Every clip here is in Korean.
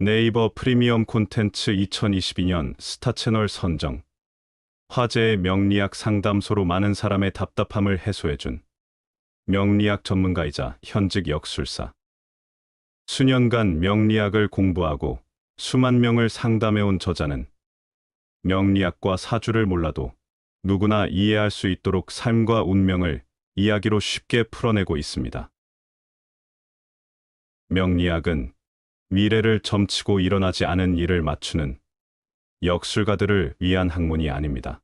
네이버 프리미엄 콘텐츠 2022년 스타채널 선정. 화제의 명리학 상담소로 많은 사람의 답답함을 해소해준 명리학 전문가이자 현직 역술사. 수년간 명리학을 공부하고 수만 명을 상담해온 저자는 명리학과 사주를 몰라도 누구나 이해할 수 있도록 삶과 운명을 이야기로 쉽게 풀어내고 있습니다. 명리학은 미래를 점치고 일어나지 않은 일을 맞추는 역술가들을 위한 학문이 아닙니다.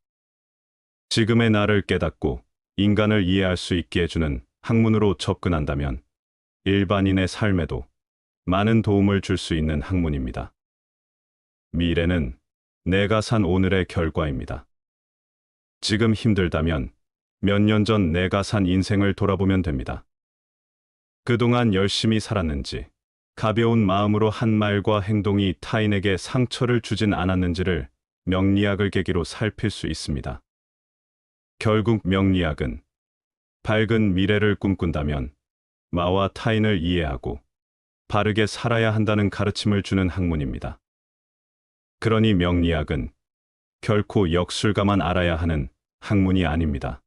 지금의 나를 깨닫고 인간을 이해할 수 있게 해주는 학문으로 접근한다면 일반인의 삶에도 많은 도움을 줄 수 있는 학문입니다. 미래는 내가 산 오늘의 결과입니다. 지금 힘들다면 몇 년 전 내가 산 인생을 돌아보면 됩니다. 그동안 열심히 살았는지, 가벼운 마음으로 한 말과 행동이 타인에게 상처를 주진 않았는지를 명리학을 계기로 살필 수 있습니다. 결국 명리학은 밝은 미래를 꿈꾼다면 나와 타인을 이해하고 바르게 살아야 한다는 가르침을 주는 학문입니다. 그러니 명리학은 결코 역술가만 알아야 하는 학문이 아닙니다.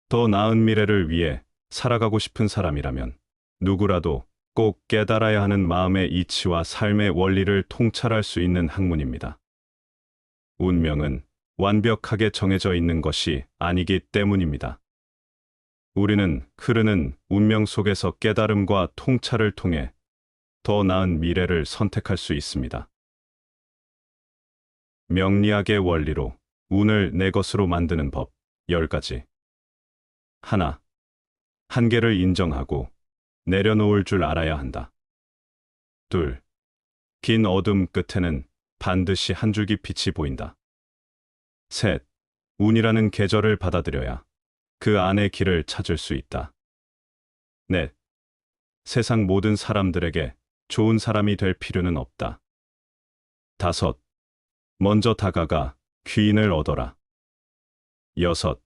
더 나은 미래를 위해 살아가고 싶은 사람이라면 누구라도 꼭 깨달아야 하는 마음의 이치와 삶의 원리를 통찰할 수 있는 학문입니다. 운명은 완벽하게 정해져 있는 것이 아니기 때문입니다. 우리는 흐르는 운명 속에서 깨달음과 통찰을 통해 더 나은 미래를 선택할 수 있습니다. 명리학의 원리로 운을 내 것으로 만드는 법 10가지. 하나, 한계를 인정하고 내려놓을 줄 알아야 한다. 둘, 긴 어둠 끝에는 반드시 한 줄기 빛이 보인다. 셋, 운이라는 계절을 받아들여야 그 안의 길을 찾을 수 있다. 넷, 세상 모든 사람들에게 좋은 사람이 될 필요는 없다. 다섯, 먼저 다가가 귀인을 얻어라. 여섯,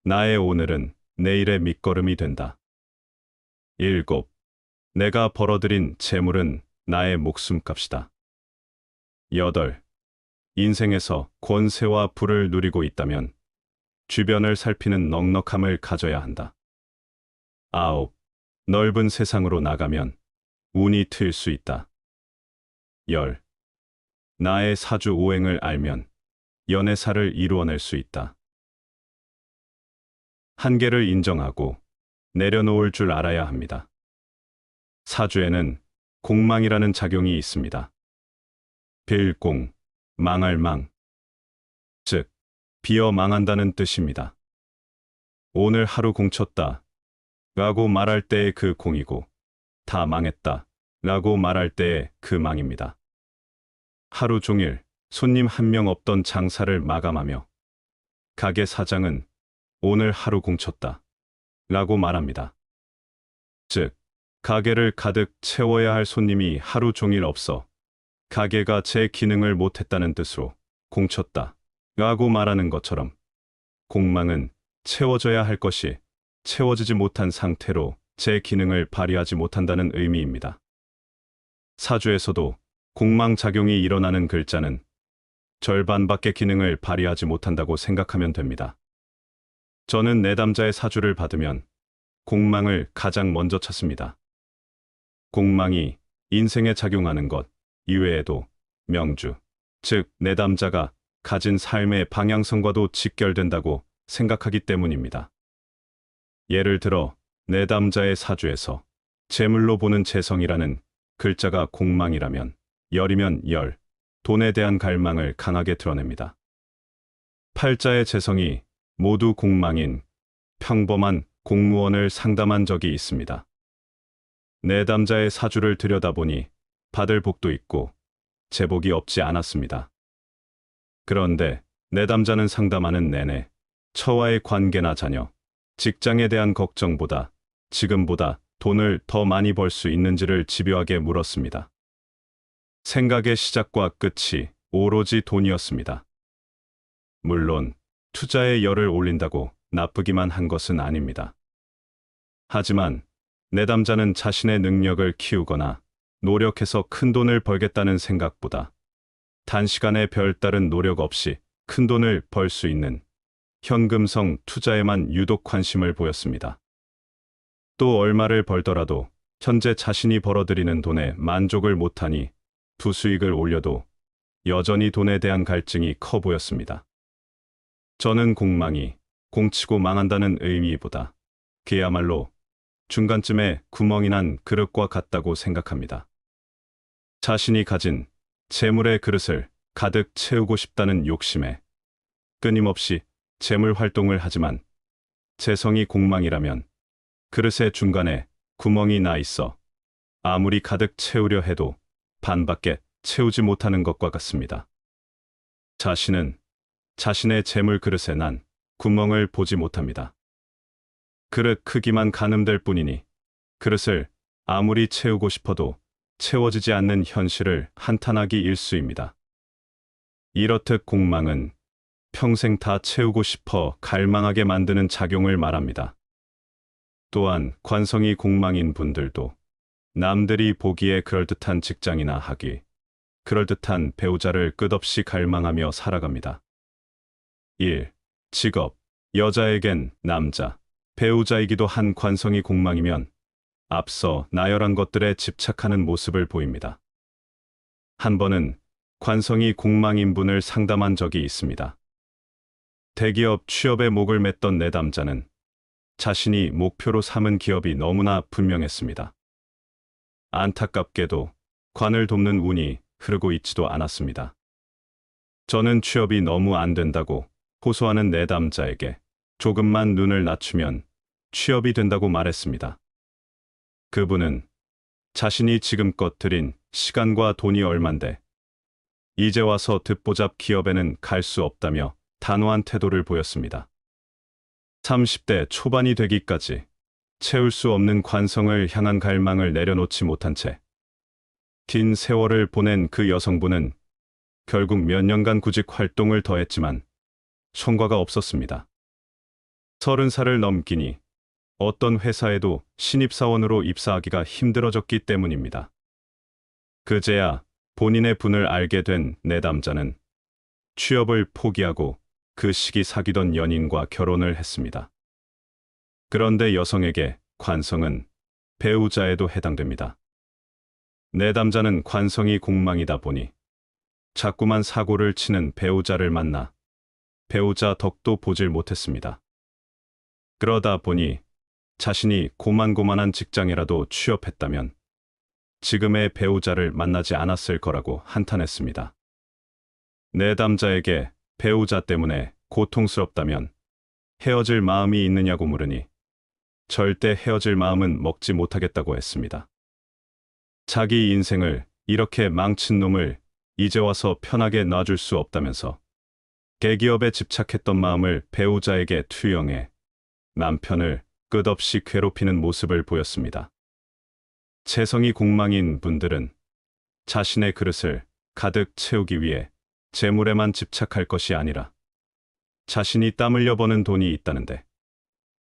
나의 오늘은 내일의 밑거름이 된다. 일곱, 내가 벌어들인 재물은 나의 목숨값이다. 여덟, 인생에서 권세와 부를 누리고 있다면 주변을 살피는 넉넉함을 가져야 한다. 아홉, 넓은 세상으로 나가면 운이 트일 수 있다. 열, 나의 사주 오행을 알면 연애사를 이루어낼 수 있다. 한계를 인정하고 내려놓을 줄 알아야 합니다. 사주에는 공망이라는 작용이 있습니다. 빌공, 망할 망, 즉 비어 망한다는 뜻입니다. 오늘 하루 공쳤다 라고 말할 때의 그 공이고 다 망했다 라고 말할 때의 그 망입니다. 하루 종일 손님 한 명 없던 장사를 마감하며 가게 사장은 오늘 하루 공쳤다 라고 말합니다. 즉, 가게를 가득 채워야 할 손님이 하루 종일 없어 가게가 제 기능을 못했다는 뜻으로 공쳤다 라고 말하는 것처럼 공망은 채워져야 할 것이 채워지지 못한 상태로 제 기능을 발휘하지 못한다는 의미입니다. 사주에서도 공망작용이 일어나는 글자는 절반밖의 기능을 발휘하지 못한다고 생각하면 됩니다. 저는 내담자의 사주를 받으면 공망을 가장 먼저 찾습니다. 공망이 인생에 작용하는 것 이외에도 명주, 즉 내담자가 가진 삶의 방향성과도 직결된다고 생각하기 때문입니다. 예를 들어 내담자의 사주에서 재물로 보는 재성이라는 글자가 공망이라면 열이면 열, 돈에 대한 갈망을 강하게 드러냅니다. 팔자의 재성이 모두 공망인 평범한 공무원을 상담한 적이 있습니다. 내담자의 사주를 들여다보니 받을 복도 있고 제복이 없지 않았습니다. 그런데 내담자는 상담하는 내내 처와의 관계나 자녀, 직장에 대한 걱정보다 지금보다 돈을 더 많이 벌 수 있는지를 집요하게 물었습니다. 생각의 시작과 끝이 오로지 돈이었습니다. 물론 투자에 열을 올린다고 나쁘기만 한 것은 아닙니다. 하지만 내담자는 자신의 능력을 키우거나 노력해서 큰 돈을 벌겠다는 생각보다 단시간에 별다른 노력 없이 큰 돈을 벌 수 있는 현금성 투자에만 유독 관심을 보였습니다. 또 얼마를 벌더라도 현재 자신이 벌어들이는 돈에 만족을 못하니 부수익을 올려도 여전히 돈에 대한 갈증이 커 보였습니다. 저는 공망이 공치고 망한다는 의미보다 그야말로 중간쯤에 구멍이 난 그릇과 같다고 생각합니다. 자신이 가진 재물의 그릇을 가득 채우고 싶다는 욕심에 끊임없이 재물 활동을 하지만 재성이 공망이라면 그릇의 중간에 구멍이 나 있어 아무리 가득 채우려 해도 반밖에 채우지 못하는 것과 같습니다. 자신은 자신의 재물 그릇에 난 구멍을 보지 못합니다. 그릇 크기만 가늠될 뿐이니 그릇을 아무리 채우고 싶어도 채워지지 않는 현실을 한탄하기 일쑤입니다. 이렇듯 공망은 평생 다 채우고 싶어 갈망하게 만드는 작용을 말합니다. 또한 관성이 공망인 분들도 남들이 보기에 그럴듯한 직장이나 학위, 그럴듯한 배우자를 끝없이 갈망하며 살아갑니다. 1. 직업. 여자에겐 남자, 배우자이기도 한 관성이 공망이면 앞서 나열한 것들에 집착하는 모습을 보입니다. 한 번은 관성이 공망인 분을 상담한 적이 있습니다. 대기업 취업에 목을 맸던 내담자는 자신이 목표로 삼은 기업이 너무나 분명했습니다. 안타깝게도 관을 돕는 운이 흐르고 있지도 않았습니다. 저는 취업이 너무 안 된다고 호소하는 내담자에게 조금만 눈을 낮추면 취업이 된다고 말했습니다. 그분은 자신이 지금껏 들인 시간과 돈이 얼만데 이제 와서 듣보잡 기업에는 갈 수 없다며 단호한 태도를 보였습니다. 30대 초반이 되기까지 채울 수 없는 관성을 향한 갈망을 내려놓지 못한 채 긴 세월을 보낸 그 여성분은 결국 몇 년간 구직 활동을 더했지만 성과가 없었습니다. 30살을 넘기니 어떤 회사에도 신입사원으로 입사하기가 힘들어졌기 때문입니다. 그제야 본인의 분을 알게 된 내담자는 취업을 포기하고 그 시기 사귀던 연인과 결혼을 했습니다. 그런데 여성에게 관성은 배우자에도 해당됩니다. 내담자는 관성이 공망이다 보니 자꾸만 사고를 치는 배우자를 만나 배우자 덕도 보질 못했습니다. 그러다 보니 자신이 고만고만한 직장이라도 취업했다면 지금의 배우자를 만나지 않았을 거라고 한탄했습니다. 내담자에게 배우자 때문에 고통스럽다면 헤어질 마음이 있느냐고 물으니 절대 헤어질 마음은 먹지 못하겠다고 했습니다. 자기 인생을 이렇게 망친 놈을 이제 와서 편하게 놔줄 수 없다면서 대기업에 집착했던 마음을 배우자에게 투영해 남편을 끝없이 괴롭히는 모습을 보였습니다. 재성이 공망인 분들은 자신의 그릇을 가득 채우기 위해 재물에만 집착할 것이 아니라 자신이 땀 흘려 버는 돈이 있다는데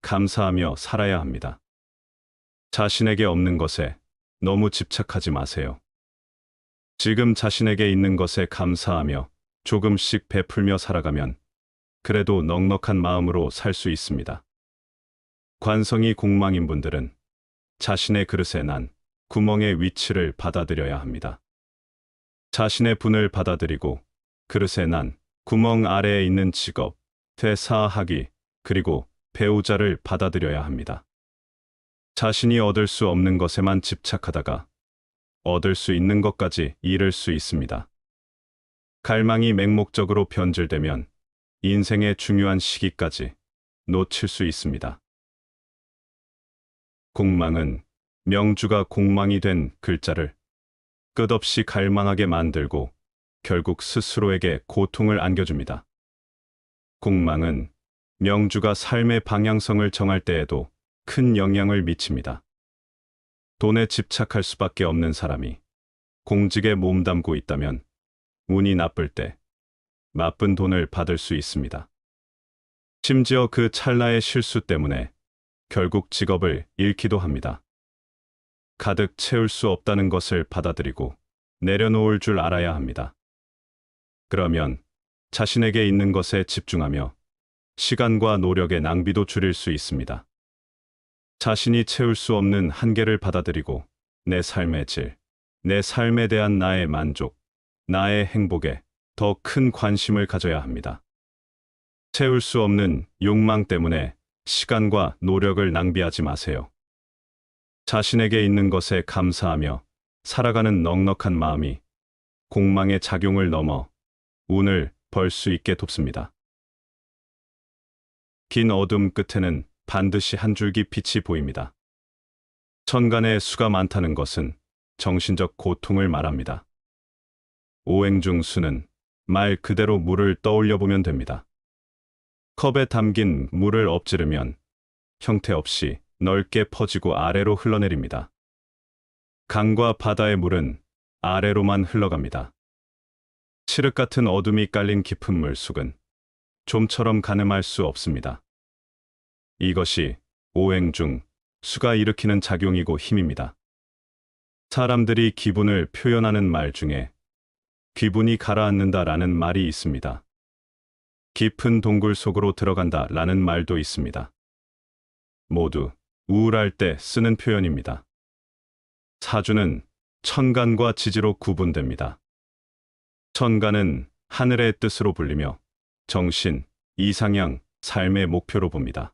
감사하며 살아야 합니다. 자신에게 없는 것에 너무 집착하지 마세요. 지금 자신에게 있는 것에 감사하며 조금씩 베풀며 살아가면 그래도 넉넉한 마음으로 살 수 있습니다. 관성이 공망인 분들은 자신의 그릇에 난 구멍의 위치를 받아들여야 합니다. 자신의 분을 받아들이고 그릇에 난 구멍 아래에 있는 직업, 퇴사, 학위, 그리고 배우자를 받아들여야 합니다. 자신이 얻을 수 없는 것에만 집착하다가 얻을 수 있는 것까지 잃을 수 있습니다. 갈망이 맹목적으로 변질되면 인생의 중요한 시기까지 놓칠 수 있습니다. 공망은 명주가 공망이 된 글자를 끝없이 갈망하게 만들고 결국 스스로에게 고통을 안겨줍니다. 공망은 명주가 삶의 방향성을 정할 때에도 큰 영향을 미칩니다. 돈에 집착할 수밖에 없는 사람이 공직에 몸담고 있다면 운이 나쁠 때 나쁜 돈을 받을 수 있습니다. 심지어 그 찰나의 실수 때문에 결국 직업을 잃기도 합니다. 가득 채울 수 없다는 것을 받아들이고 내려놓을 줄 알아야 합니다. 그러면 자신에게 있는 것에 집중하며 시간과 노력의 낭비도 줄일 수 있습니다. 자신이 채울 수 없는 한계를 받아들이고 내 삶의 질, 내 삶에 대한 나의 만족, 나의 행복에 더 큰 관심을 가져야 합니다. 채울 수 없는 욕망 때문에 시간과 노력을 낭비하지 마세요. 자신에게 있는 것에 감사하며 살아가는 넉넉한 마음이 공망의 작용을 넘어 운을 벌 수 있게 돕습니다. 긴 어둠 끝에는 반드시 한 줄기 빛이 보입니다. 천간에 수가 많다는 것은 정신적 고통을 말합니다. 오행 중 수는 말 그대로 물을 떠올려 보면 됩니다. 컵에 담긴 물을 엎지르면 형태 없이 넓게 퍼지고 아래로 흘러내립니다. 강과 바다의 물은 아래로만 흘러갑니다. 칠흑 같은 어둠이 깔린 깊은 물속은 좀처럼 가늠할 수 없습니다. 이것이 오행 중 수가 일으키는 작용이고 힘입니다. 사람들이 기분을 표현하는 말 중에 기분이 가라앉는다라는 말이 있습니다. 깊은 동굴 속으로 들어간다라는 말도 있습니다. 모두 우울할 때 쓰는 표현입니다. 사주는 천간과 지지로 구분됩니다. 천간은 하늘의 뜻으로 불리며 정신, 이상향, 삶의 목표로 봅니다.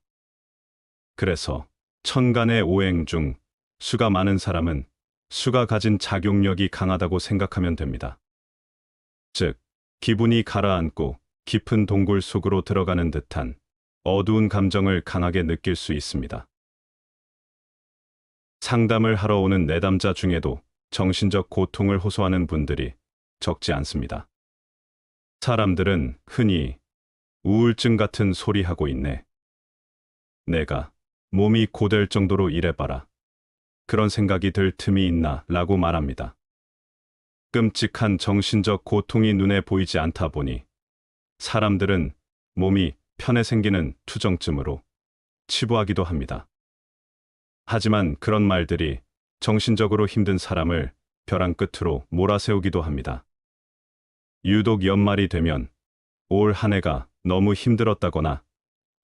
그래서 천간의 오행 중 수가 많은 사람은 수가 가진 작용력이 강하다고 생각하면 됩니다. 즉, 기분이 가라앉고 깊은 동굴 속으로 들어가는 듯한 어두운 감정을 강하게 느낄 수 있습니다. 상담을 하러 오는 내담자 중에도 정신적 고통을 호소하는 분들이 적지 않습니다. 사람들은 흔히 우울증 같은 소리 하고 있네. 내가 몸이 고될 정도로 일해봐라. 그런 생각이 들 틈이 있나 라고 말합니다. 끔찍한 정신적 고통이 눈에 보이지 않다 보니 사람들은 몸이 편해 생기는 투정증으로 치부하기도 합니다. 하지만 그런 말들이 정신적으로 힘든 사람을 벼랑 끝으로 몰아세우기도 합니다. 유독 연말이 되면 올 한 해가 너무 힘들었다거나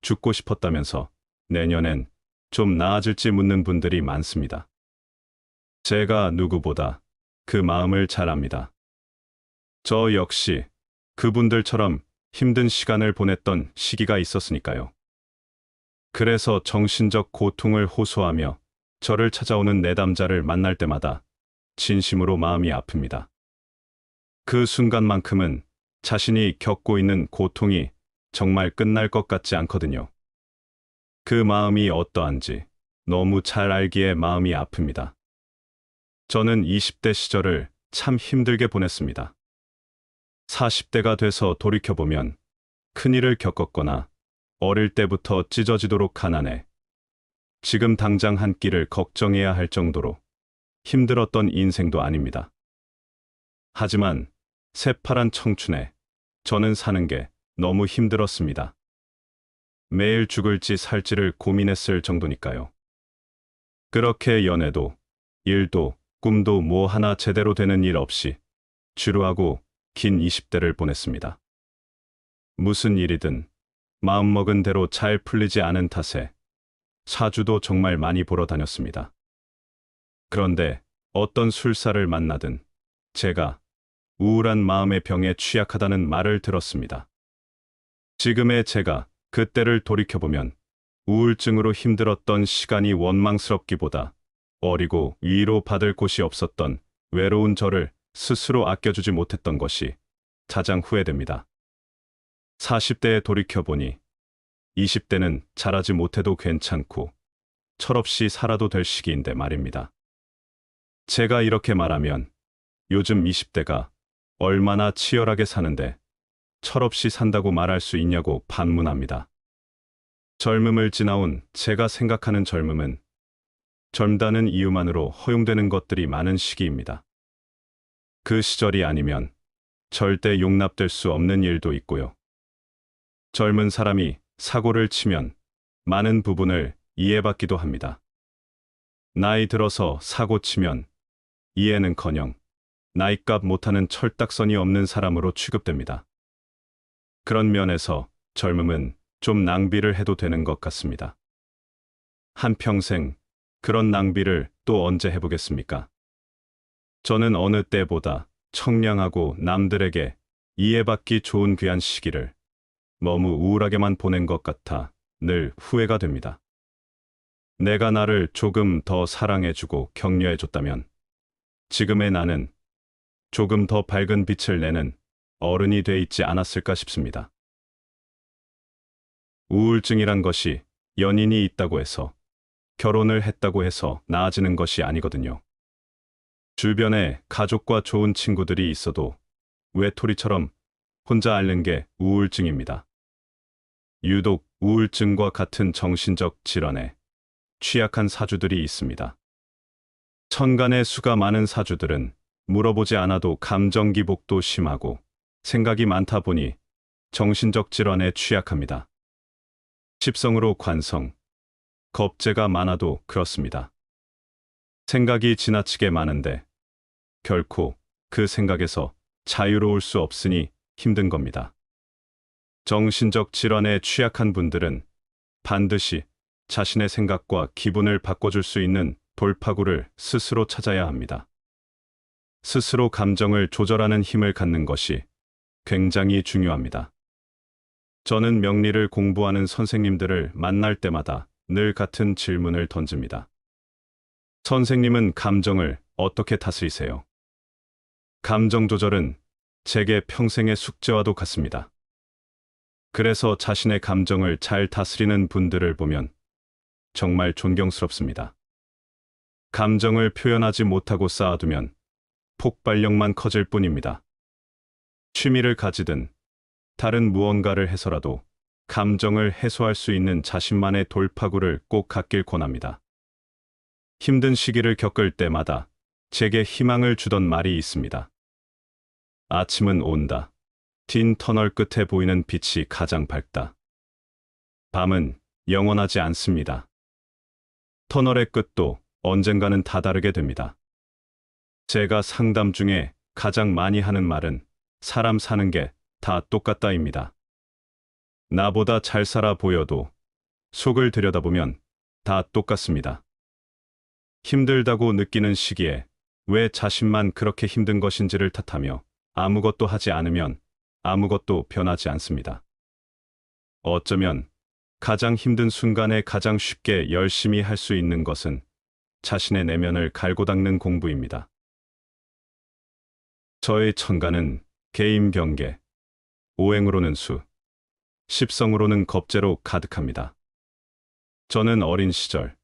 죽고 싶었다면서 내년엔 좀 나아질지 묻는 분들이 많습니다. 제가 누구보다 그 마음을 잘 압니다. 저 역시 그분들처럼 힘든 시간을 보냈던 시기가 있었으니까요. 그래서 정신적 고통을 호소하며 저를 찾아오는 내담자를 만날 때마다 진심으로 마음이 아픕니다. 그 순간만큼은 자신이 겪고 있는 고통이 정말 끝날 것 같지 않거든요. 그 마음이 어떠한지 너무 잘 알기에 마음이 아픕니다. 저는 20대 시절을 참 힘들게 보냈습니다. 40대가 돼서 돌이켜보면 큰일을 겪었거나 어릴 때부터 찢어지도록 가난해 지금 당장 한 끼를 걱정해야 할 정도로 힘들었던 인생도 아닙니다. 하지만 새파란 청춘에 저는 사는 게 너무 힘들었습니다. 매일 죽을지 살지를 고민했을 정도니까요. 그렇게 연애도, 일도, 꿈도 뭐 하나 제대로 되는 일 없이 지루하고 긴 20대를 보냈습니다. 무슨 일이든 마음먹은 대로 잘 풀리지 않은 탓에 사주도 정말 많이 보러 다녔습니다. 그런데 어떤 술사를 만나든 제가 우울한 마음의 병에 취약하다는 말을 들었습니다. 지금의 제가 그때를 돌이켜보면 우울증으로 힘들었던 시간이 원망스럽기보다 어리고 위로받을 곳이 없었던 외로운 저를 스스로 아껴주지 못했던 것이 가장 후회됩니다. 40대에 돌이켜보니 20대는 잘하지 못해도 괜찮고 철없이 살아도 될 시기인데 말입니다. 제가 이렇게 말하면 요즘 20대가 얼마나 치열하게 사는데 철없이 산다고 말할 수 있냐고 반문합니다. 젊음을 지나온 제가 생각하는 젊음은 젊다는 이유만으로 허용되는 것들이 많은 시기입니다. 그 시절이 아니면 절대 용납될 수 없는 일도 있고요. 젊은 사람이 사고를 치면 많은 부분을 이해받기도 합니다. 나이 들어서 사고 치면 이해는커녕 나이값 못하는 철딱선이 없는 사람으로 취급됩니다. 그런 면에서 젊음은 좀 낭비를 해도 되는 것 같습니다. 한평생 그런 낭비를 또 언제 해보겠습니까? 저는 어느 때보다 청량하고 남들에게 이해받기 좋은 귀한 시기를 너무 우울하게만 보낸 것 같아 늘 후회가 됩니다. 내가 나를 조금 더 사랑해주고 격려해줬다면 지금의 나는 조금 더 밝은 빛을 내는 어른이 돼 있지 않았을까 싶습니다. 우울증이란 것이 연인이 있다고 해서, 결혼을 했다고 해서 나아지는 것이 아니거든요. 주변에 가족과 좋은 친구들이 있어도 외톨이처럼 혼자 앓는 게 우울증입니다. 유독 우울증과 같은 정신적 질환에 취약한 사주들이 있습니다. 천간에 수가 많은 사주들은 물어보지 않아도 감정 기복도 심하고 생각이 많다 보니 정신적 질환에 취약합니다. 십성으로 관성, 겁재가 많아도 그렇습니다. 생각이 지나치게 많은데 결코 그 생각에서 자유로울 수 없으니 힘든 겁니다. 정신적 질환에 취약한 분들은 반드시 자신의 생각과 기분을 바꿔줄 수 있는 돌파구를 스스로 찾아야 합니다. 스스로 감정을 조절하는 힘을 갖는 것이 굉장히 중요합니다. 저는 명리를 공부하는 선생님들을 만날 때마다 늘 같은 질문을 던집니다. 선생님은 감정을 어떻게 다스리세요? 감정 조절은 제게 평생의 숙제와도 같습니다. 그래서 자신의 감정을 잘 다스리는 분들을 보면 정말 존경스럽습니다. 감정을 표현하지 못하고 쌓아두면 폭발력만 커질 뿐입니다. 취미를 가지든 다른 무언가를 해서라도 감정을 해소할 수 있는 자신만의 돌파구를 꼭 갖길 권합니다. 힘든 시기를 겪을 때마다 제게 희망을 주던 말이 있습니다. 아침은 온다. 긴 터널 끝에 보이는 빛이 가장 밝다. 밤은 영원하지 않습니다. 터널의 끝도 언젠가는 다다르게 됩니다. 제가 상담 중에 가장 많이 하는 말은 사람 사는 게 다 똑같다입니다. 나보다 잘 살아 보여도 속을 들여다보면 다 똑같습니다. 힘들다고 느끼는 시기에 왜 자신만 그렇게 힘든 것인지를 탓하며 아무것도 하지 않으면 아무것도 변하지 않습니다. 어쩌면 가장 힘든 순간에 가장 쉽게 열심히 할 수 있는 것은 자신의 내면을 갈고 닦는 공부입니다. 저의 천간은 개임경계, 오행으로는 수, 십성으로는 겁재로 가득합니다. 저는 어린 시절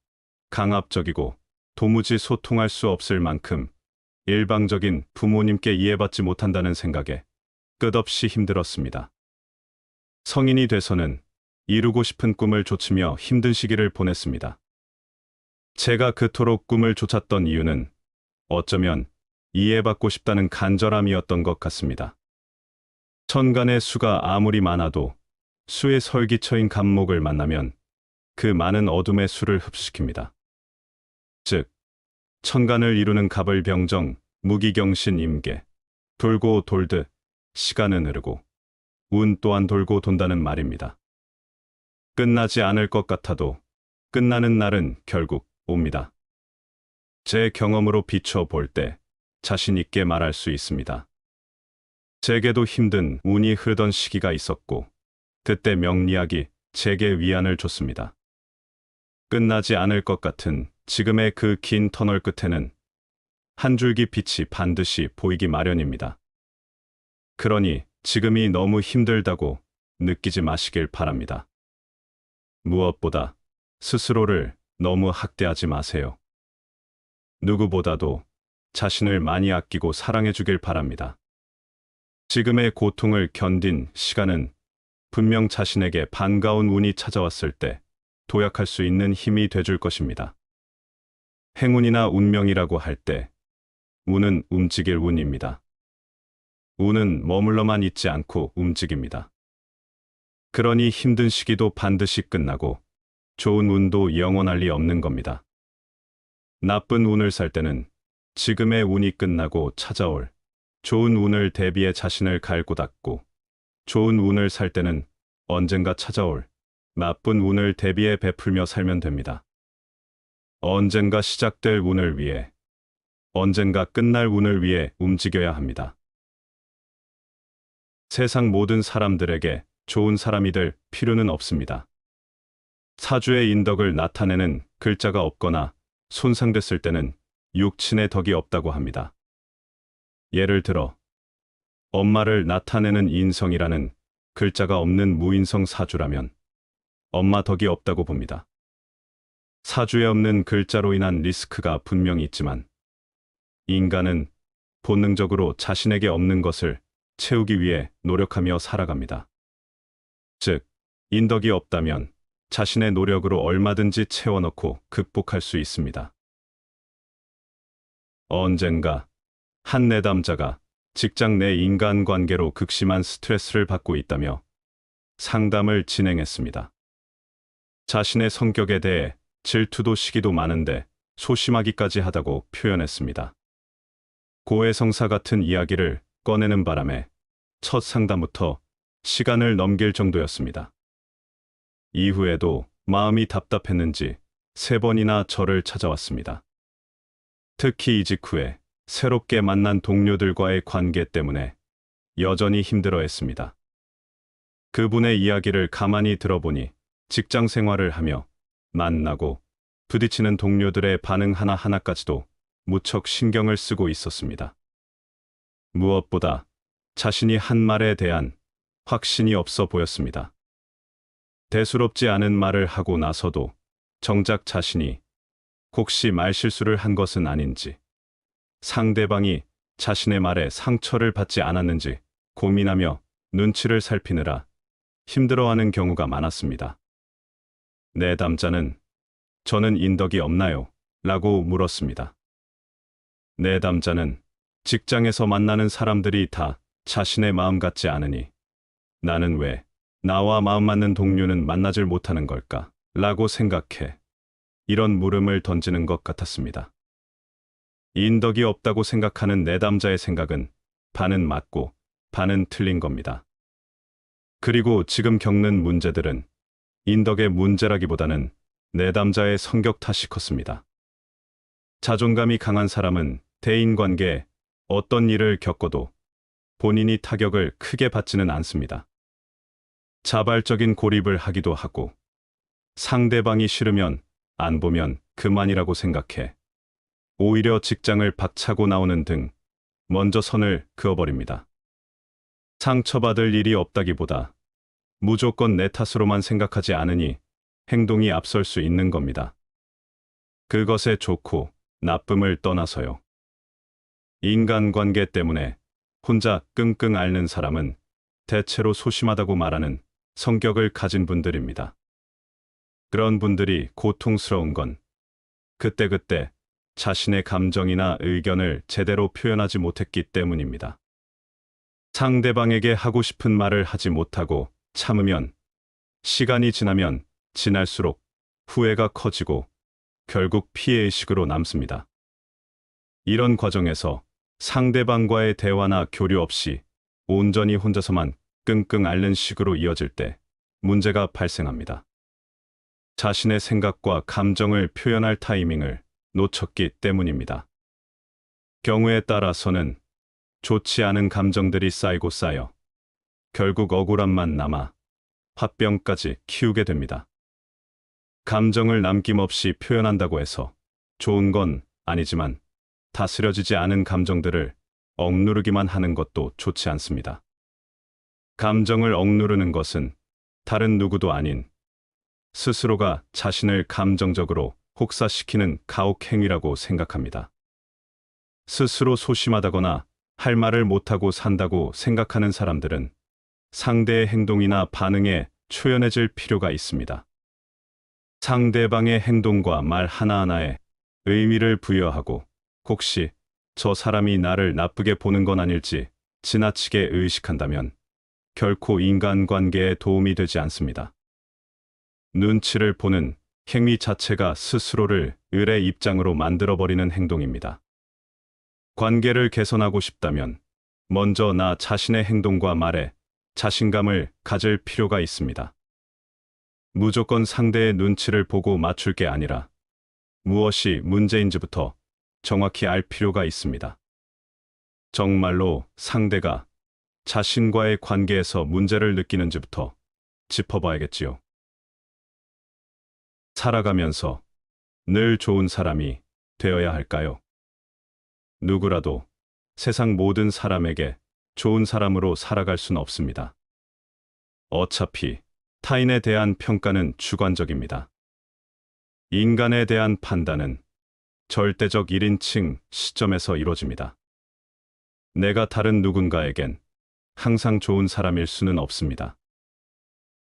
강압적이고 도무지 소통할 수 없을 만큼 일방적인 부모님께 이해받지 못한다는 생각에 끝없이 힘들었습니다. 성인이 돼서는 이루고 싶은 꿈을 좇으며 힘든 시기를 보냈습니다. 제가 그토록 꿈을 쫓았던 이유는 어쩌면 이해받고 싶다는 간절함이었던 것 같습니다. 천간의 수가 아무리 많아도 수의 설기처인 간목을 만나면 그 많은 어둠의 수를 흡수시킵니다. 즉, 천간을 이루는 갑을병정, 무기경신 임계, 돌고 돌듯 시간은 흐르고 운 또한 돌고 돈다는 말입니다. 끝나지 않을 것 같아도 끝나는 날은 결국 옵니다. 제 경험으로 비춰볼 때 자신 있게 말할 수 있습니다. 제게도 힘든 운이 흐르던 시기가 있었고 그때 명리학이 제게 위안을 줬습니다. 끝나지 않을 것 같은 지금의 그 긴 터널 끝에는 한 줄기 빛이 반드시 보이기 마련입니다. 그러니 지금이 너무 힘들다고 느끼지 마시길 바랍니다. 무엇보다 스스로를 너무 학대하지 마세요. 누구보다도 자신을 많이 아끼고 사랑해 주길 바랍니다. 지금의 고통을 견딘 시간은 분명 자신에게 반가운 운이 찾아왔을 때 도약할 수 있는 힘이 돼줄 것입니다. 행운이나 운명이라고 할 때 운은 움직일 운입니다. 운은 머물러만 있지 않고 움직입니다. 그러니 힘든 시기도 반드시 끝나고 좋은 운도 영원할 리 없는 겁니다. 나쁜 운을 살 때는 지금의 운이 끝나고 찾아올 좋은 운을 대비해 자신을 갈고 닦고, 좋은 운을 살 때는 언젠가 찾아올 나쁜 운을 대비해 베풀며 살면 됩니다. 언젠가 시작될 운을 위해, 언젠가 끝날 운을 위해 움직여야 합니다. 세상 모든 사람들에게 좋은 사람이 될 필요는 없습니다. 사주의 인덕을 나타내는 글자가 없거나 손상됐을 때는 육친의 덕이 없다고 합니다. 예를 들어 엄마를 나타내는 인성이라는 글자가 없는 무인성 사주라면 엄마 덕이 없다고 봅니다. 사주에 없는 글자로 인한 리스크가 분명히 있지만 인간은 본능적으로 자신에게 없는 것을 채우기 위해 노력하며 살아갑니다. 즉, 인덕이 없다면 자신의 노력으로 얼마든지 채워넣고 극복할 수 있습니다. 언젠가 한 내담자가 직장 내 인간관계로 극심한 스트레스를 받고 있다며 상담을 진행했습니다. 자신의 성격에 대해 질투도 시기도 많은데 소심하기까지 하다고 표현했습니다. 고해성사 같은 이야기를 꺼내는 바람에 첫 상담부터 시간을 넘길 정도였습니다. 이후에도 마음이 답답했는지 3번이나 저를 찾아왔습니다. 특히 이직 후에 새롭게 만난 동료들과의 관계 때문에 여전히 힘들어했습니다. 그분의 이야기를 가만히 들어보니 직장 생활을 하며 만나고 부딪히는 동료들의 반응 하나하나까지도 무척 신경을 쓰고 있었습니다. 무엇보다 자신이 한 말에 대한 확신이 없어 보였습니다. 대수롭지 않은 말을 하고 나서도 정작 자신이 혹시 말실수를 한 것은 아닌지, 상대방이 자신의 말에 상처를 받지 않았는지 고민하며 눈치를 살피느라 힘들어하는 경우가 많았습니다. 내담자는 저는 인덕이 없나요? 라고 물었습니다. 내담자는 직장에서 만나는 사람들이 다 자신의 마음 같지 않으니 나는 왜 나와 마음 맞는 동료는 만나질 못하는 걸까? 라고 생각해 이런 물음을 던지는 것 같았습니다. 인덕이 없다고 생각하는 내담자의 생각은 반은 맞고 반은 틀린 겁니다. 그리고 지금 겪는 문제들은 인덕의 문제라기보다는 내담자의 성격 탓이 컸습니다. 자존감이 강한 사람은 대인관계에 어떤 일을 겪어도 본인이 타격을 크게 받지는 않습니다. 자발적인 고립을 하기도 하고 상대방이 싫으면 안 보면 그만이라고 생각해 오히려 직장을 박차고 나오는 등 먼저 선을 그어버립니다. 상처받을 일이 없다기보다 무조건 내 탓으로만 생각하지 않으니 행동이 앞설 수 있는 겁니다. 그것의 좋고 나쁨을 떠나서요. 인간관계 때문에 혼자 끙끙 앓는 사람은 대체로 소심하다고 말하는 성격을 가진 분들입니다. 그런 분들이 고통스러운 건 그때그때 자신의 감정이나 의견을 제대로 표현하지 못했기 때문입니다. 상대방에게 하고 싶은 말을 하지 못하고 참으면 시간이 지나면 지날수록 후회가 커지고 결국 피해의식으로 남습니다. 이런 과정에서 상대방과의 대화나 교류 없이 온전히 혼자서만 끙끙 앓는 식으로 이어질 때 문제가 발생합니다. 자신의 생각과 감정을 표현할 타이밍을 놓쳤기 때문입니다. 경우에 따라서는 좋지 않은 감정들이 쌓이고 쌓여 결국 억울함만 남아 화병까지 키우게 됩니다. 감정을 남김없이 표현한다고 해서 좋은 건 아니지만 다스려지지 않은 감정들을 억누르기만 하는 것도 좋지 않습니다. 감정을 억누르는 것은 다른 누구도 아닌 스스로가 자신을 감정적으로 혹사시키는 가혹행위라고 생각합니다. 스스로 소심하다거나 할 말을 못하고 산다고 생각하는 사람들은 상대의 행동이나 반응에 초연해질 필요가 있습니다. 상대방의 행동과 말 하나하나에 의미를 부여하고 혹시 저 사람이 나를 나쁘게 보는 건 아닐지 지나치게 의식한다면 결코 인간관계에 도움이 되지 않습니다. 눈치를 보는 행위 자체가 스스로를 을의 입장으로 만들어버리는 행동입니다. 관계를 개선하고 싶다면 먼저 나 자신의 행동과 말에 자신감을 가질 필요가 있습니다. 무조건 상대의 눈치를 보고 맞출 게 아니라 무엇이 문제인지부터 정확히 알 필요가 있습니다. 정말로 상대가 자신과의 관계에서 문제를 느끼는지부터 짚어봐야겠지요. 살아가면서 늘 좋은 사람이 되어야 할까요? 누구라도 세상 모든 사람에게 좋은 사람으로 살아갈 순 없습니다. 어차피 타인에 대한 평가는 주관적입니다. 인간에 대한 판단은 절대적 1인칭 시점에서 이루어집니다. 내가 다른 누군가에겐 항상 좋은 사람일 수는 없습니다.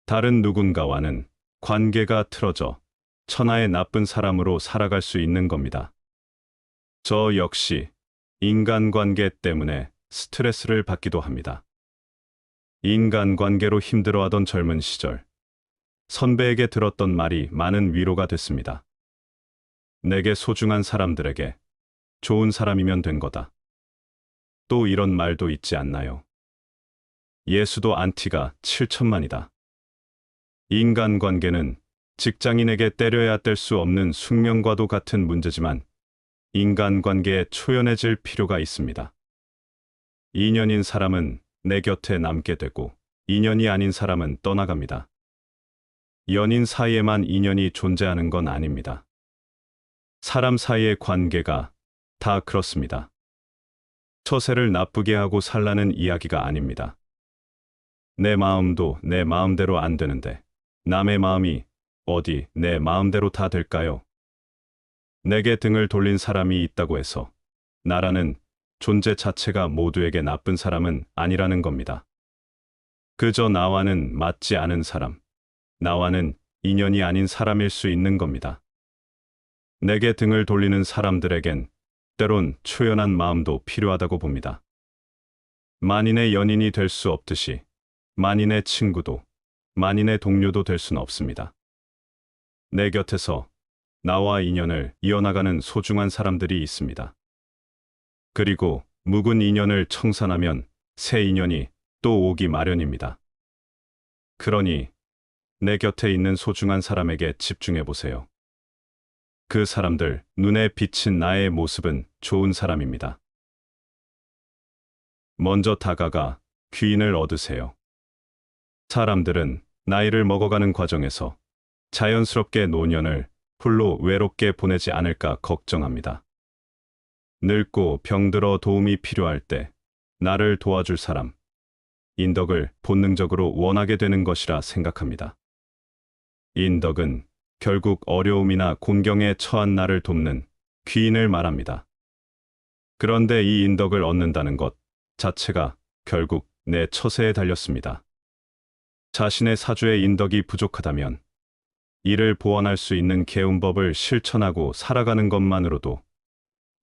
다른 누군가와는 관계가 틀어져 천하의 나쁜 사람으로 살아갈 수 있는 겁니다. 저 역시 인간관계 때문에 스트레스를 받기도 합니다. 인간관계로 힘들어하던 젊은 시절, 선배에게 들었던 말이 많은 위로가 됐습니다. 내게 소중한 사람들에게 좋은 사람이면 된 거다. 또 이런 말도 있지 않나요? 예수도 안티가 7천만이다. 인간관계는 직장인에게 때려야 뗄 수 없는 숙명과도 같은 문제지만 인간관계에 초연해질 필요가 있습니다. 인연인 사람은 내 곁에 남게 되고 인연이 아닌 사람은 떠나갑니다. 연인 사이에만 인연이 존재하는 건 아닙니다. 사람 사이의 관계가 다 그렇습니다. 처세를 나쁘게 하고 살라는 이야기가 아닙니다. 내 마음도 내 마음대로 안 되는데 남의 마음이 어디 내 마음대로 다 될까요? 내게 등을 돌린 사람이 있다고 해서 나라는 존재 자체가 모두에게 나쁜 사람은 아니라는 겁니다. 그저 나와는 맞지 않은 사람, 나와는 인연이 아닌 사람일 수 있는 겁니다. 내게 등을 돌리는 사람들에겐 때론 초연한 마음도 필요하다고 봅니다. 만인의 연인이 될 수 없듯이 만인의 친구도 만인의 동료도 될 수는 없습니다. 내 곁에서 나와 인연을 이어나가는 소중한 사람들이 있습니다. 그리고 묵은 인연을 청산하면 새 인연이 또 오기 마련입니다. 그러니 내 곁에 있는 소중한 사람에게 집중해 보세요. 그 사람들 눈에 비친 나의 모습은 좋은 사람입니다. 먼저 다가가 귀인을 얻으세요. 사람들은 나이를 먹어가는 과정에서 자연스럽게 노년을 홀로 외롭게 보내지 않을까 걱정합니다. 늙고 병들어 도움이 필요할 때 나를 도와줄 사람, 인덕을 본능적으로 원하게 되는 것이라 생각합니다. 인덕은 결국 어려움이나 곤경에 처한 나를 돕는 귀인을 말합니다. 그런데 이 인덕을 얻는다는 것 자체가 결국 내 처세에 달렸습니다. 자신의 사주의 인덕이 부족하다면 이를 보완할 수 있는 개운법을 실천하고 살아가는 것만으로도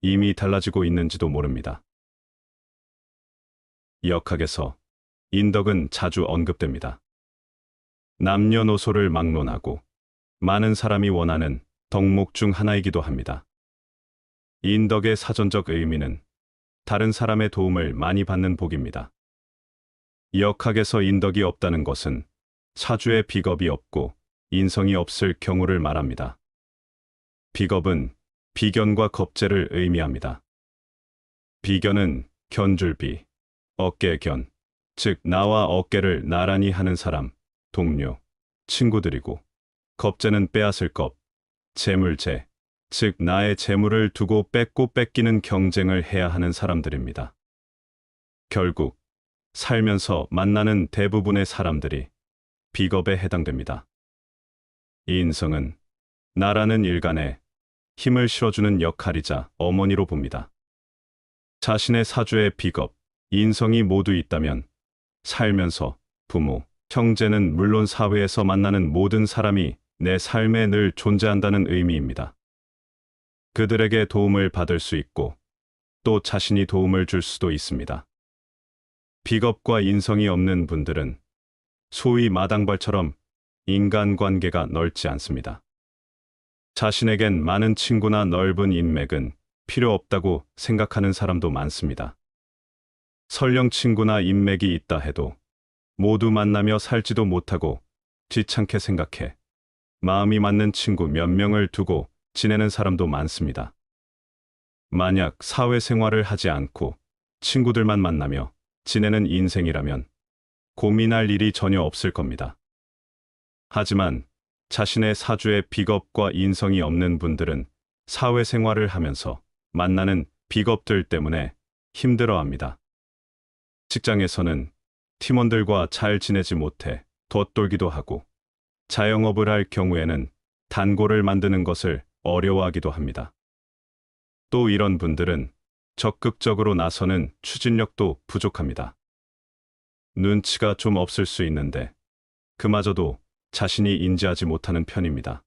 이미 달라지고 있는지도 모릅니다. 역학에서 인덕은 자주 언급됩니다. 남녀노소를 막론하고 많은 사람이 원하는 덕목 중 하나이기도 합니다. 인덕의 사전적 의미는 다른 사람의 도움을 많이 받는 복입니다. 역학에서 인덕이 없다는 것은 사주에 비겁이 없고 인성이 없을 경우를 말합니다. 비겁은 비견과 겁재를 의미합니다. 비견은 견줄비, 어깨견, 즉 나와 어깨를 나란히 하는 사람, 동료, 친구들이고 겁재는 빼앗을 겁, 재물재, 즉 나의 재물을 두고 뺏고 뺏기는 경쟁을 해야 하는 사람들입니다. 결국 살면서 만나는 대부분의 사람들이 비겁에 해당됩니다. 인성은 나라는 일간에 힘을 실어주는 역할이자 어머니로 봅니다. 자신의 사주에 비겁, 인성이 모두 있다면 살면서 부모, 형제는 물론 사회에서 만나는 모든 사람이 내 삶에 늘 존재한다는 의미입니다. 그들에게 도움을 받을 수 있고 또 자신이 도움을 줄 수도 있습니다. 비겁과 인성이 없는 분들은 소위 마당발처럼 인간관계가 넓지 않습니다. 자신에겐 많은 친구나 넓은 인맥은 필요 없다고 생각하는 사람도 많습니다. 설령 친구나 인맥이 있다 해도 모두 만나며 살지도 못하고 귀찮게 생각해 마음이 맞는 친구 몇 명을 두고 지내는 사람도 많습니다. 만약 사회생활을 하지 않고 친구들만 만나며 지내는 인생이라면 고민할 일이 전혀 없을 겁니다. 하지만 자신의 사주에 비겁과 인성이 없는 분들은 사회생활을 하면서 만나는 비겁들 때문에 힘들어합니다. 직장에서는 팀원들과 잘 지내지 못해 덧돌기도 하고 자영업을 할 경우에는 단골을 만드는 것을 어려워하기도 합니다. 또 이런 분들은 적극적으로 나서는 추진력도 부족합니다. 눈치가 좀 없을 수 있는데 그마저도 자신이 인지하지 못하는 편입니다.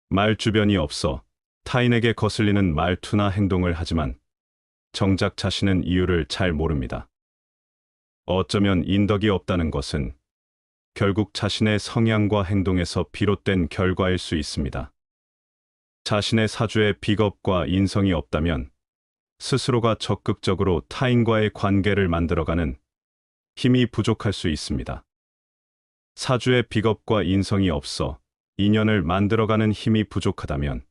말 주변이 없어 타인에게 거슬리는 말투나 행동을 하지만 정작 자신은 이유를 잘 모릅니다. 어쩌면 인덕이 없다는 것은 결국 자신의 성향과 행동에서 비롯된 결과일 수 있습니다. 자신의 사주에 비겁과 인성이 없다면 스스로가 적극적으로 타인과의 관계를 만들어가는 힘이 부족할 수 있습니다. 사주에 비겁과 인성이 없어 인연을 만들어가는 힘이 부족하다면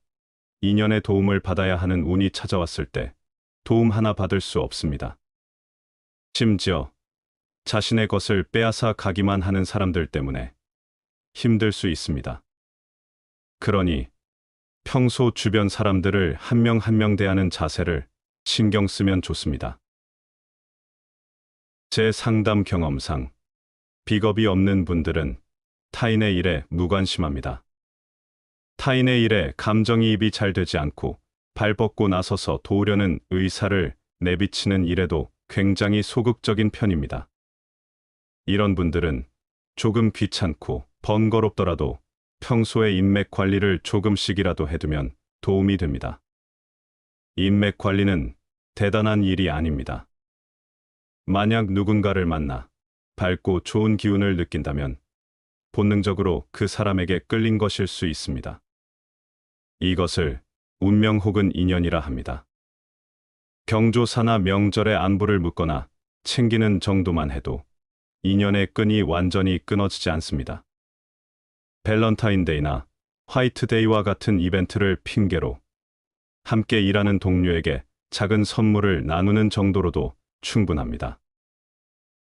인연의 도움을 받아야 하는 운이 찾아왔을 때 도움 하나 받을 수 없습니다. 심지어 자신의 것을 빼앗아 가기만 하는 사람들 때문에 힘들 수 있습니다. 그러니 평소 주변 사람들을 한 명 한 명 대하는 자세를 신경 쓰면 좋습니다. 제 상담 경험상 비겁이 없는 분들은 타인의 일에 무관심합니다. 타인의 일에 감정이입이 잘 되지 않고 발벗고 나서서 도우려는 의사를 내비치는 일에도 굉장히 소극적인 편입니다. 이런 분들은 조금 귀찮고 번거롭더라도 평소에 인맥 관리를 조금씩이라도 해두면 도움이 됩니다. 인맥 관리는 대단한 일이 아닙니다. 만약 누군가를 만나 밝고 좋은 기운을 느낀다면 본능적으로 그 사람에게 끌린 것일 수 있습니다. 이것을 운명 혹은 인연이라 합니다. 경조사나 명절에 안부를 묻거나 챙기는 정도만 해도 인연의 끈이 완전히 끊어지지 않습니다. 밸런타인데이나 화이트데이와 같은 이벤트를 핑계로 함께 일하는 동료에게 작은 선물을 나누는 정도로도 충분합니다.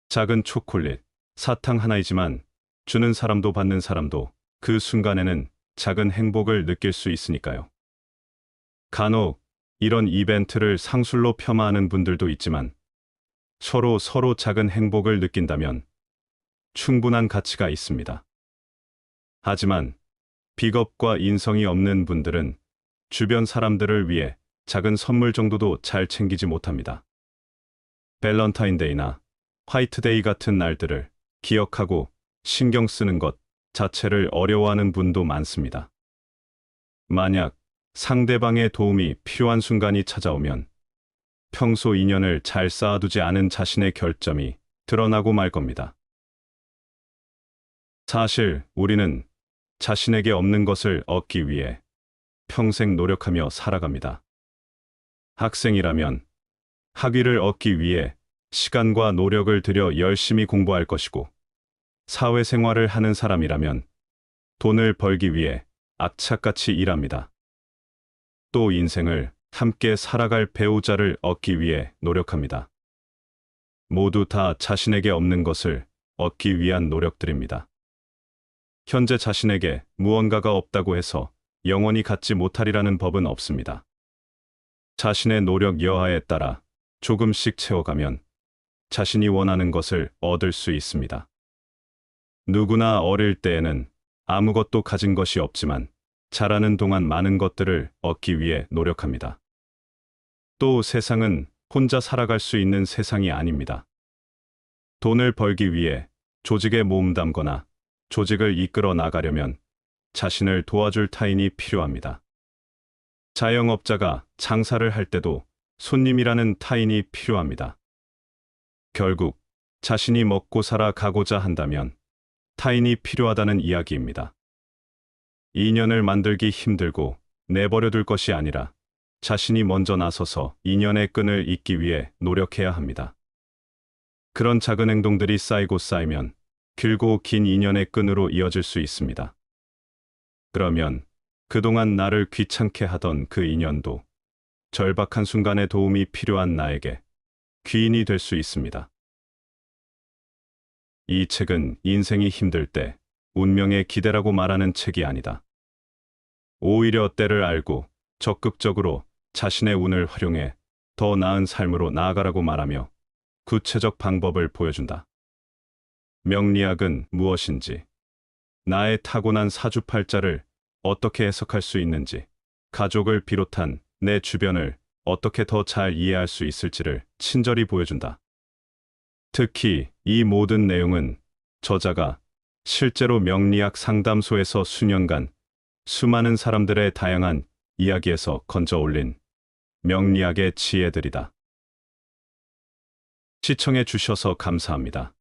작은 초콜릿, 사탕 하나이지만 주는 사람도 받는 사람도 그 순간에는 작은 행복을 느낄 수 있으니까요. 간혹 이런 이벤트를 상술로 폄하하는 분들도 있지만 서로 작은 행복을 느낀다면 충분한 가치가 있습니다. 하지만 비겁과 인성이 없는 분들은 주변 사람들을 위해 작은 선물 정도도 잘 챙기지 못합니다. 밸런타인데이나 화이트데이 같은 날들을 기억하고 신경 쓰는 것 자체를 어려워하는 분도 많습니다. 만약 상대방의 도움이 필요한 순간이 찾아오면 평소 인연을 잘 쌓아두지 않은 자신의 결점이 드러나고 말 겁니다. 사실 우리는 자신에게 없는 것을 얻기 위해 평생 노력하며 살아갑니다. 학생이라면 학위를 얻기 위해 시간과 노력을 들여 열심히 공부할 것이고, 사회생활을 하는 사람이라면 돈을 벌기 위해 악착같이 일합니다. 또 인생을 함께 살아갈 배우자를 얻기 위해 노력합니다. 모두 다 자신에게 없는 것을 얻기 위한 노력들입니다. 현재 자신에게 무언가가 없다고 해서 영원히 갖지 못하리라는 법은 없습니다. 자신의 노력 여하에 따라 조금씩 채워가면 자신이 원하는 것을 얻을 수 있습니다. 누구나 어릴 때에는 아무것도 가진 것이 없지만 자라는 동안 많은 것들을 얻기 위해 노력합니다. 또 세상은 혼자 살아갈 수 있는 세상이 아닙니다. 돈을 벌기 위해 조직에 몸담거나 조직을 이끌어 나가려면 자신을 도와줄 타인이 필요합니다. 자영업자가 장사를 할 때도 손님이라는 타인이 필요합니다. 결국 자신이 먹고 살아가고자 한다면 타인이 필요하다는 이야기입니다. 인연을 만들기 힘들고 내버려 둘 것이 아니라 자신이 먼저 나서서 인연의 끈을 잇기 위해 노력해야 합니다. 그런 작은 행동들이 쌓이고 쌓이면 길고 긴 인연의 끈으로 이어질 수 있습니다. 그러면 그동안 나를 귀찮게 하던 그 인연도 절박한 순간에 도움이 필요한 나에게 귀인이 될 수 있습니다. 이 책은 인생이 힘들 때 운명의 기대라고 말하는 책이 아니다. 오히려 때를 알고 적극적으로 자신의 운을 활용해 더 나은 삶으로 나아가라고 말하며 구체적 방법을 보여준다. 명리학은 무엇인지, 나의 타고난 사주팔자를 어떻게 해석할 수 있는지, 가족을 비롯한 내 주변을 어떻게 더 잘 이해할 수 있을지를 친절히 보여준다. 특히 이 모든 내용은 저자가 실제로 명리학 상담소에서 수년간 수많은 사람들의 다양한 이야기에서 건져 올린 명리학의 지혜들이다. 시청해 주셔서 감사합니다.